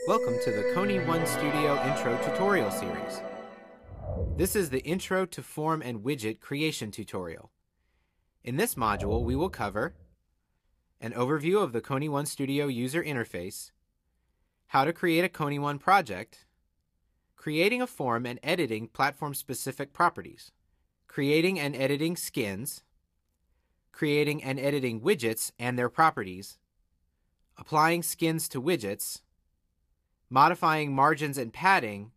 Welcome to the KonyOne Studio Intro Tutorial Series. This is the Intro to Form and Widget Creation tutorial. In this module, we will cover an overview of the KonyOne Studio user interface, how to create a KonyOne project, creating a form and editing platform-specific properties, creating and editing skins, creating and editing widgets and their properties, applying skins to widgets, modifying margins and padding,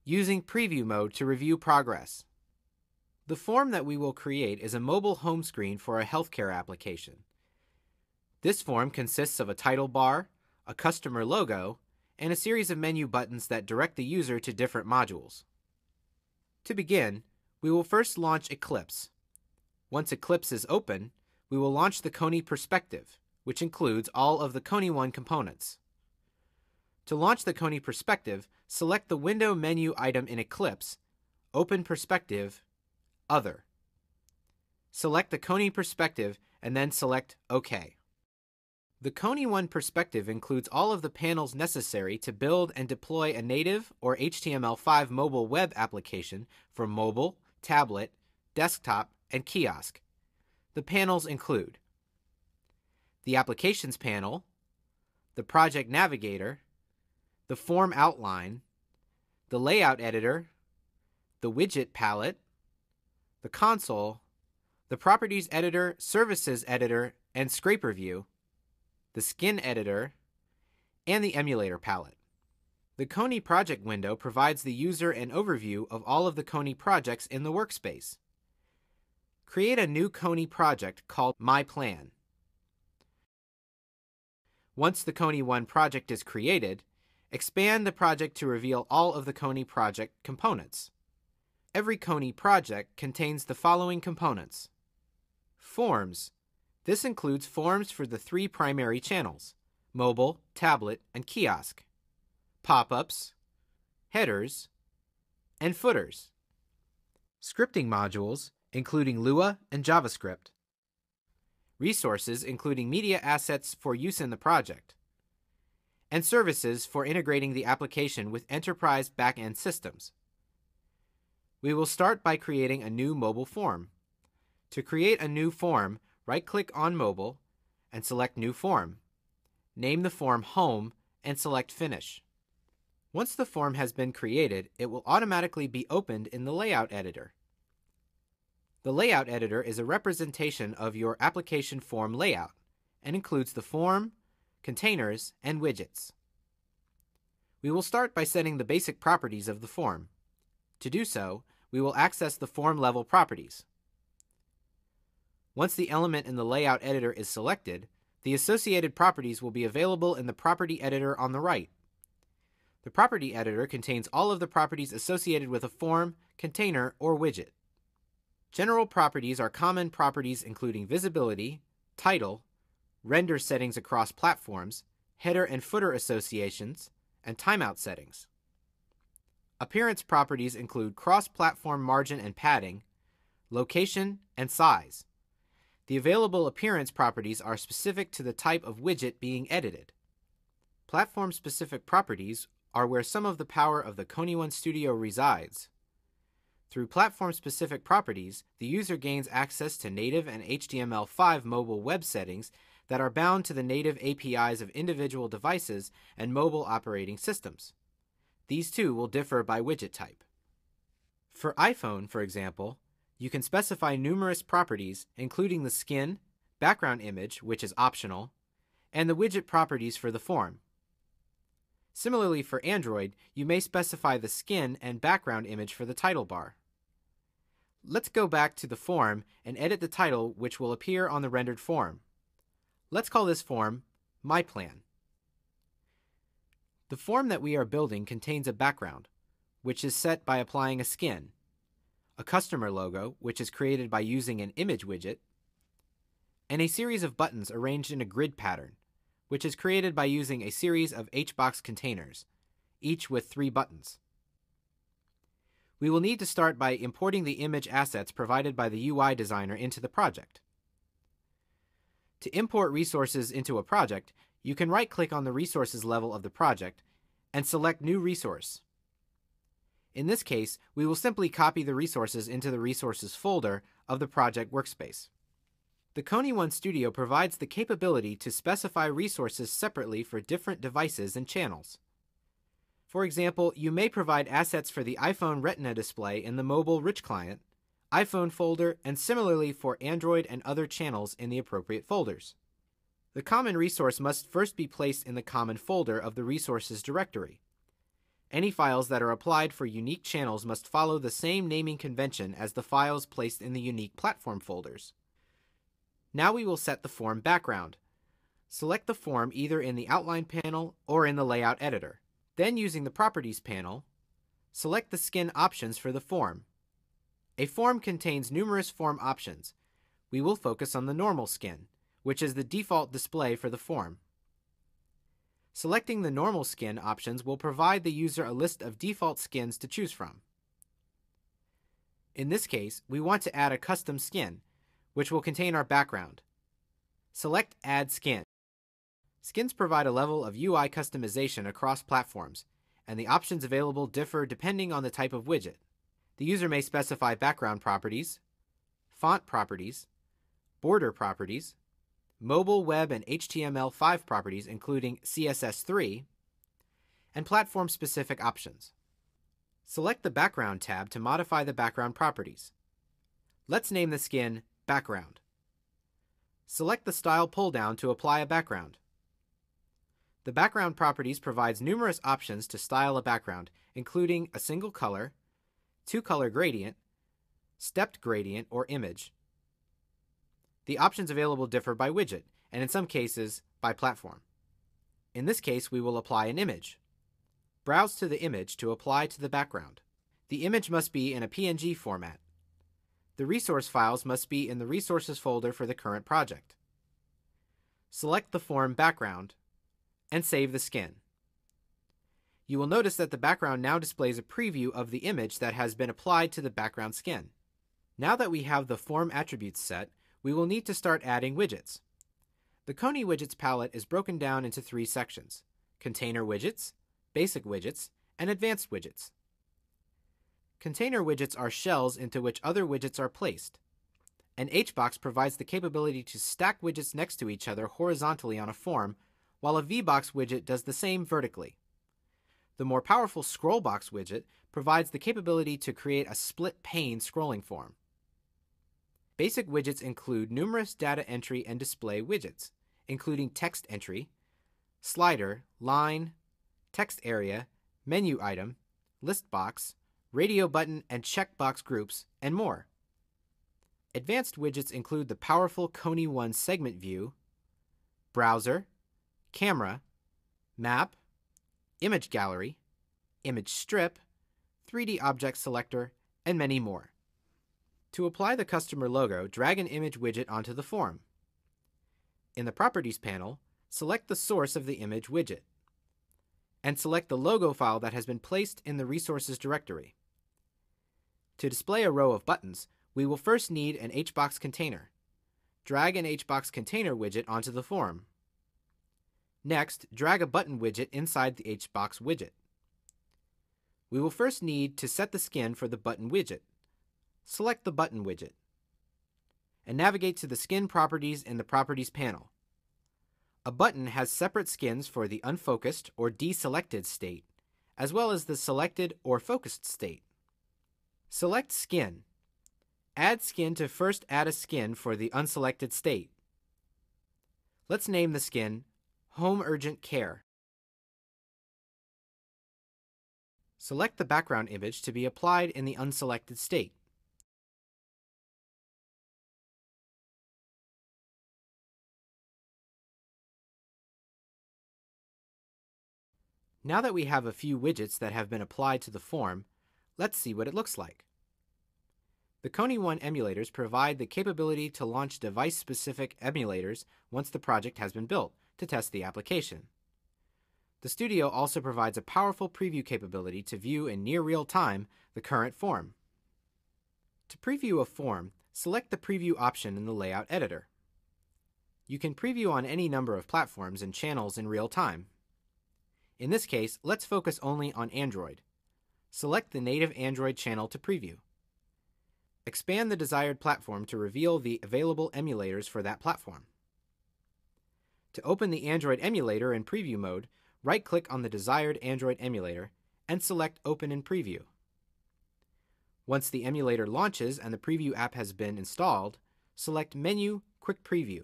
using preview mode to review progress. The form that we will create is a mobile home screen for a healthcare application. This form consists of a title bar, a customer logo, and a series of menu buttons that direct the user to different modules. To begin, we will first launch Eclipse. Once Eclipse is open, we will launch the Kony Perspective, which includes all of the KonyOne components. To launch the Kony Perspective, select the window menu item in Eclipse, Open Perspective, Other. Select the Kony Perspective and then select OK. The KonyOne Perspective includes all of the panels necessary to build and deploy a native or HTML5 mobile web application for mobile, tablet, desktop, and kiosk. The panels include the Applications panel, the Project Navigator, the Form Outline, the Layout Editor, the Widget Palette, the Console, the Properties Editor, Services Editor, and Scraper View, the Skin Editor, and the Emulator Palette. The Kony Project window provides the user an overview of all of the Kony projects in the workspace. Create a new Kony project called My Plan. Once the KonyOne project is created, expand the project to reveal all of the Kony project components. Every Kony project contains the following components. Forms. This includes forms for the three primary channels, mobile, tablet, and kiosk. Pop-ups, headers, and footers. Scripting modules, including Lua and JavaScript. Resources, including media assets for use in the project. And services for integrating the application with enterprise back-end systems. We will start by creating a new mobile form. To create a new form, right-click on Mobile and select New Form. Name the form Home and select Finish. Once the form has been created, it will automatically be opened in the Layout Editor. The Layout Editor is a representation of your application form layout and includes the form, containers, and widgets. We will start by setting the basic properties of the form. To do so, we will access the form level properties. Once the element in the layout editor is selected, the associated properties will be available in the property editor on the right. The property editor contains all of the properties associated with a form, container, or widget. General properties are common properties including visibility, title, render settings across platforms, header and footer associations, and timeout settings. Appearance properties include cross-platform margin and padding, location, and size. The available appearance properties are specific to the type of widget being edited. Platform-specific properties are where some of the power of the KonyOne Studio resides. Through platform-specific properties, the user gains access to native and HTML5 mobile web settings that are bound to the native APIs of individual devices and mobile operating systems. These two will differ by widget type. For iPhone, for example, you can specify numerous properties, including the skin, background image, which is optional, and the widget properties for the form. Similarly, for Android, you may specify the skin and background image for the title bar. Let's go back to the form and edit the title, which will appear on the rendered form. Let's call this form My Plan. The form that we are building contains a background, which is set by applying a skin, a customer logo, which is created by using an image widget, and a series of buttons arranged in a grid pattern, which is created by using a series of HBox containers, each with 3 buttons. We will need to start by importing the image assets provided by the UI designer into the project. To import resources into a project, You can right-click on the resources level of the project and select New Resource. In this case, we will simply copy the resources into the Resources folder of the project workspace. The KonyOne Studio provides the capability to specify resources separately for different devices and channels. For example, you may provide assets for the iPhone Retina display in the Mobile Rich Client, iPhone folder, and similarly for Android and other channels in the appropriate folders. The common resource must first be placed in the common folder of the resources directory. Any files that are applied for unique channels must follow the same naming convention as the files placed in the unique platform folders. Now we will set the form background. Select the form either in the Outline panel or in the Layout editor. Then, using the Properties panel, select the skin options for the form. A form contains numerous form options. We will focus on the normal skin, which is the default display for the form. Selecting the normal skin options will provide the user a list of default skins to choose from. In this case, we want to add a custom skin, which will contain our background. Select Add Skin. Skins provide a level of UI customization across platforms, and the options available differ depending on the type of widget. The user may specify background properties, font properties, border properties, mobile, web, and HTML5 properties including CSS3, and platform-specific options. Select the Background tab to modify the background properties. Let's name the skin Background. Select the Style pull-down to apply a background. The background properties provides numerous options to style a background, including a single color, two-color gradient, stepped gradient, or image. The options available differ by widget, and in some cases, by platform. In this case, we will apply an image. Browse to the image to apply to the background. The image must be in a PNG format. The resource files must be in the Resources folder for the current project. Select the form Background and save the skin. You will notice that the background now displays a preview of the image that has been applied to the background skin. Now that we have the form attributes set, we will need to start adding widgets. The Kony Widgets palette is broken down into 3 sections: Container Widgets, Basic Widgets, and Advanced Widgets. Container widgets are shells into which other widgets are placed. An HBox provides the capability to stack widgets next to each other horizontally on a form, while a VBox widget does the same vertically. The more powerful Scrollbox widget provides the capability to create a split-pane scrolling form. Basic widgets include numerous data entry and display widgets, including text entry, slider, line, text area, menu item, list box, radio button and checkbox groups, and more. Advanced widgets include the powerful KonyOne segment view, browser, camera, map, image gallery, image strip, 3D object selector, and many more. To apply the customer logo, drag an image widget onto the form. In the Properties panel, select the source of the image widget, and select the logo file that has been placed in the Resources directory. To display a row of buttons, we will first need an HBox container. Drag an HBox container widget onto the form. Next, drag a button widget inside the HBox widget. We will first need to set the skin for the button widget. Select the button widget, and navigate to the skin properties in the Properties panel. A button has separate skins for the unfocused or deselected state, as well as the selected or focused state. Select Skin. Add skin to first add a skin for the unselected state. Let's name the skin Home Urgent Care. Select the background image to be applied in the unselected state. Now that we have a few widgets that have been applied to the form, let's see what it looks like. The KonyOne emulators provide the capability to launch device-specific emulators once the project has been built to test the application. The Studio also provides a powerful preview capability to view in near real time the current form. To preview a form, select the Preview option in the Layout editor. You can preview on any number of platforms and channels in real time. In this case, let's focus only on Android. Select the native Android channel to preview. Expand the desired platform to reveal the available emulators for that platform. To open the Android emulator in preview mode, right-click on the desired Android emulator and select Open in Preview. Once the emulator launches and the preview app has been installed, select Menu Quick Preview.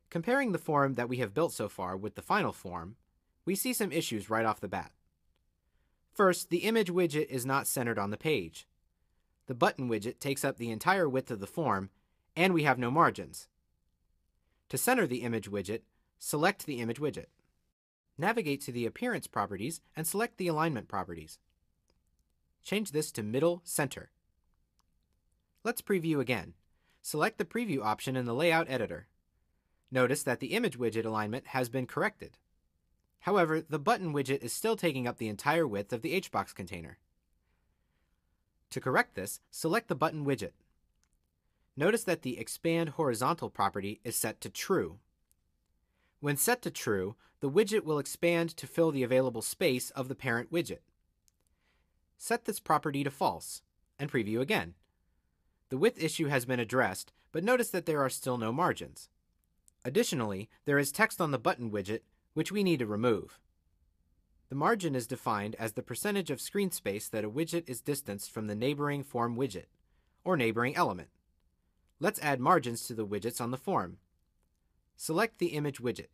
Comparing the form that we have built so far with the final form, we see some issues right off the bat. First, the image widget is not centered on the page. The button widget takes up the entire width of the form, and we have no margins. To center the image widget, select the image widget. Navigate to the Appearance properties and select the Alignment properties. Change this to Middle Center. Let's preview again. Select the Preview option in the Layout Editor. Notice that the image widget alignment has been corrected. However, the button widget is still taking up the entire width of the HBox container. To correct this, select the button widget. Notice that the Expand Horizontal property is set to True. When set to True, the widget will expand to fill the available space of the parent widget. Set this property to False, and preview again. The width issue has been addressed, but notice that there are still no margins. Additionally, there is text on the button widget, which we need to remove. The margin is defined as the percentage of screen space that a widget is distanced from the neighboring form widget, or neighboring element. Let's add margins to the widgets on the form. Select the image widget,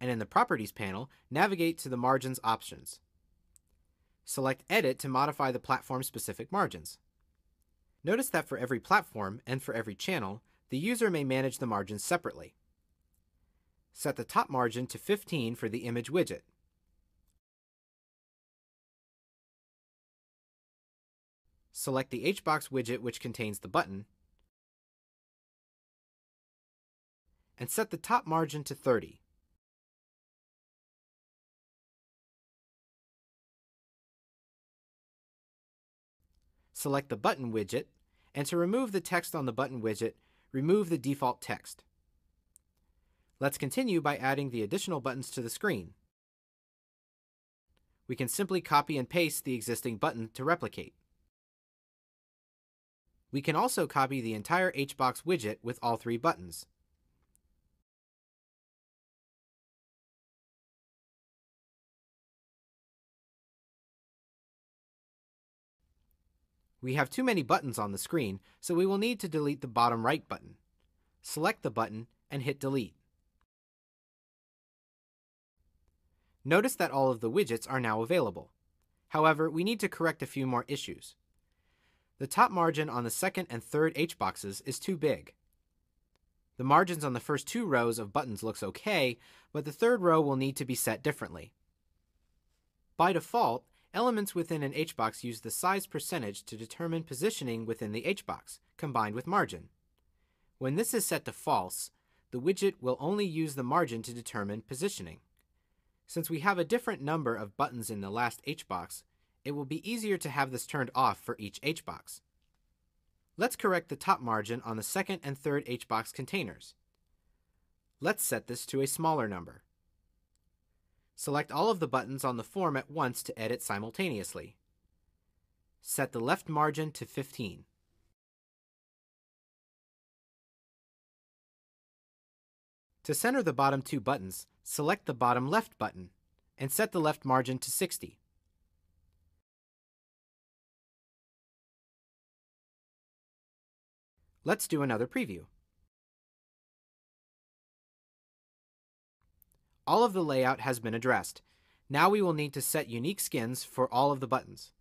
and in the Properties panel, navigate to the Margins options. Select Edit to modify the platform-specific margins. Notice that for every platform and for every channel, the user may manage the margins separately. Set the top margin to 15 for the image widget. Select the HBox widget which contains the button, and set the top margin to 30. Select the button widget, and to remove the text on the button widget, remove the default text. Let's continue by adding the additional buttons to the screen. We can simply copy and paste the existing button to replicate. We can also copy the entire HBox widget with all three buttons. We have too many buttons on the screen, so we will need to delete the bottom right button. Select the button and hit Delete. Notice that all of the widgets are now available. However, we need to correct a few more issues. The top margin on the second and third HBoxes is too big. The margins on the first two rows of buttons looks okay, but the third row will need to be set differently. By default, elements within an HBox use the size percentage to determine positioning within the HBox, combined with margin. When this is set to false, the widget will only use the margin to determine positioning. Since we have a different number of buttons in the last HBox, it will be easier to have this turned off for each HBox. Let's correct the top margin on the second and third HBox containers. Let's set this to a smaller number. Select all of the buttons on the form at once to edit simultaneously. Set the left margin to 15. To center the bottom two buttons, select the bottom left button and set the left margin to 60. Let's do another preview. All of the layout has been addressed. Now we will need to set unique skins for all of the buttons.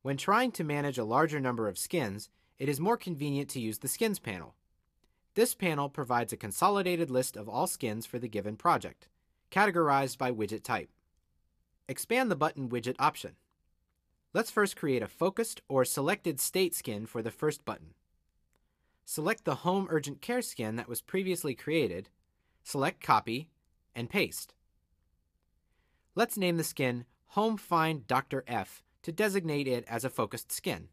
When trying to manage a larger number of skins, it is more convenient to use the Skins panel. This panel provides a consolidated list of all skins for the given project, categorized by widget type. Expand the button widget option. Let's first create a focused or selected state skin for the first button. Select the Home Urgent Care skin that was previously created, select Copy, and paste. Let's name the skin Home Find Dr. F to designate it as a focused skin.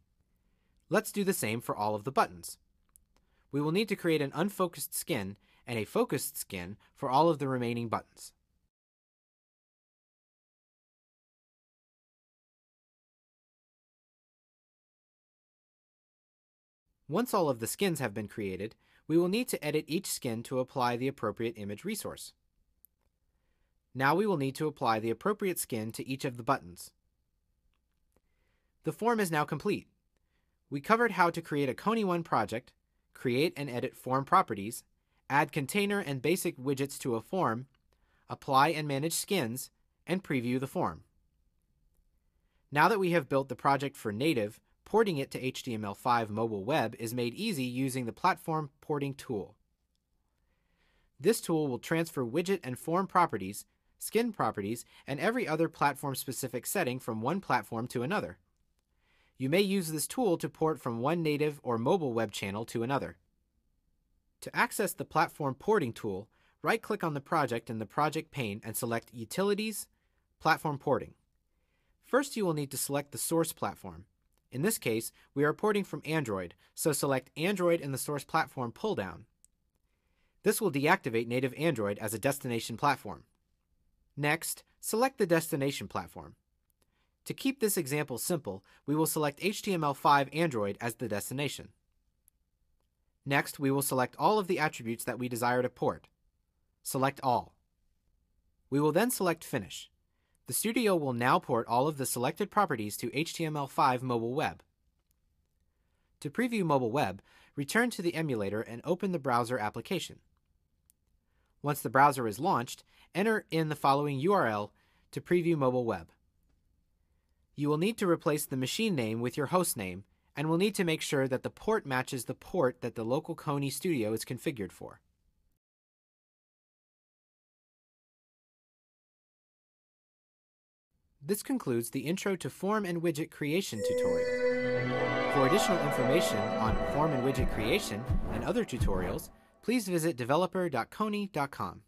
Let's do the same for all of the buttons. we will need to create an unfocused skin and a focused skin for all of the remaining buttons. Once all of the skins have been created, we will need to edit each skin to apply the appropriate image resource. Now we will need to apply the appropriate skin to each of the buttons. The form is now complete. We covered how to create a KonyOne project, create and edit form properties, add container and basic widgets to a form, apply and manage skins, and preview the form. Now that we have built the project for native, porting it to HTML5 mobile web is made easy using the Platform Porting tool. This tool will transfer widget and form properties, skin properties, and every other platform-specific setting from one platform to another. You may use this tool to port from one native or mobile web channel to another. To access the Platform Porting tool, right-click on the project in the project pane and select Utilities, Platform Porting. First, you will need to select the source platform. In this case, we are porting from Android, so select Android in the source platform pull-down. This will deactivate native Android as a destination platform. Next, select the destination platform. To keep this example simple, we will select HTML5 Android as the destination. Next, we will select all of the attributes that we desire to port. Select All. We will then select Finish. The Studio will now port all of the selected properties to HTML5 mobile web. To preview mobile web, return to the emulator and open the browser application. Once the browser is launched, enter in the following URL to preview mobile web. You will need to replace the machine name with your host name, and will need to make sure that the port matches the port that the local Kony Studio is configured for. This concludes the Intro to Form and Widget Creation tutorial. For additional information on form and widget creation and other tutorials, please visit developer.kony.com.